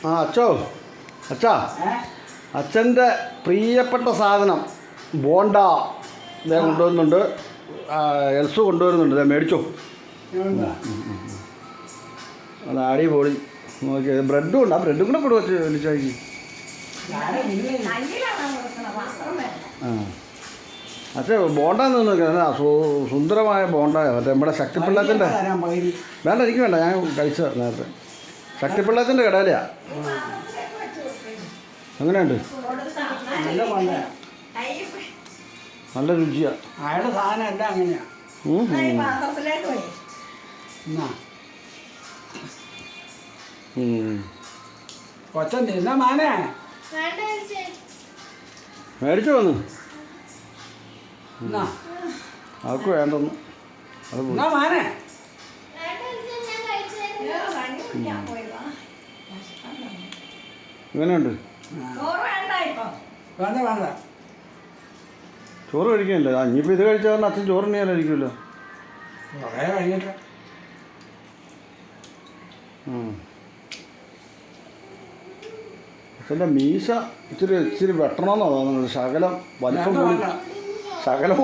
ആ അച്ഛാ അച്ഛൻ്റെ പ്രിയപ്പെട്ട സാധനം ബോണ്ട ഇതേ കൊണ്ടുവരുന്നുണ്ട്. എൽസു കൊണ്ടുവരുന്നുണ്ട്. ഇതേ മേടിച്ചോ. അത് അടിപൊളി. നോക്കിയത് ബ്രെഡും ഉണ്ട്. ആ ബ്രെഡും കൂടെ കൊടുത്തു വിളിച്ചാക്കി. ആ അച്ഛൻ ബോണ്ട നിന്ന് സുന്ദരമായ ബോണ്ട. മറ്റേ നമ്മുടെ ശക്തിപിള്ളാച്ചൻ്റെ വേണ്ട, എനിക്ക് വേണ്ട, ഞാൻ കഴിച്ച നേരത്തെ. ശക്തിപിള്ളാച്ചൻ്റെ കടയിലെയാ. എങ്ങനെയുണ്ട്? നല്ല രുചിയാ. അയാളുടെ സാധനം എല്ലാം അങ്ങനെയാ. കൊച്ചൻ തിന്ന മാനേ മേടിച്ചു വന്നു. അവർക്ക് വേണ്ടെന്ന്. അത് മാനേ എങ്ങനെയുണ്ട്? വേണ്ട വേണ്ട, ചോറ് കഴിക്കാനില്ല. ഇനിയിപ്പോൾ ഇത് കഴിച്ചാൽ കാരണം അച്ഛൻ ചോറ് തന്നെയാലായിരിക്കുമല്ലോ. കുറേ കഴിഞ്ഞിട്ട് അച്ഛൻ്റെ മീശ ഇച്ചിരി വെട്ടണമെന്നാണ് തോന്നുന്നത്. ശകലം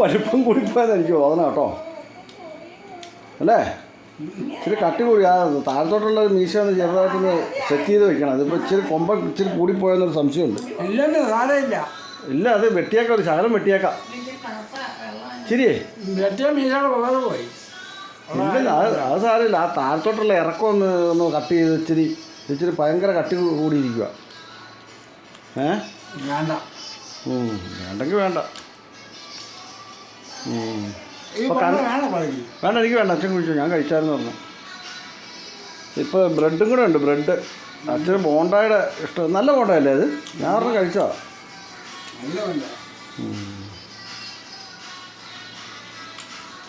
വലിപ്പം കൂടിപ്പോയെന്ന് എനിക്ക് തോന്നണം കേട്ടോ. അല്ലേ? ഇച്ചിരി കട്ടി കൂടി. ആ താഴത്തോട്ടുള്ള മീശ ഒന്ന് ചെറുതായിട്ടൊന്ന് സെറ്റ് ചെയ്ത് വെക്കണം. അതിപ്പോൾ ഇച്ചിരി കൂടിപ്പോയെന്നൊരു സംശയമുണ്ട്. ഇല്ല, അത് വെട്ടിയേക്കാം. ഒരു ശകലം വെട്ടിയേക്കാം. ശരിയേ? പോയി. ഇല്ല, അത് സാരമില്ല. ആ താഴത്തോട്ടുള്ള ഇറക്കം ഒന്ന് കട്ട് ചെയ്ത് ഇച്ചിരി ഭയങ്കര കട്ടി കൂടിയിരിക്കുക. വേണ്ട, വേണ്ടെങ്കിൽ വേണ്ട. വേണ്ട, എനിക്ക് വേണ്ട. അച്ഛൻ കുഴിച്ചു, ഞാൻ കഴിച്ചായിരുന്നു പറഞ്ഞു. ഇപ്പോൾ ബ്രെഡും കൂടെ ഉണ്ട്. ബ്രെഡ് അച്ഛന് ബോണ്ടയുടെ ഇഷ്ടം. നല്ല ബോണ്ടയല്ലേ അത്? ഞാൻ പറഞ്ഞ് കഴിച്ചോ. നല്ല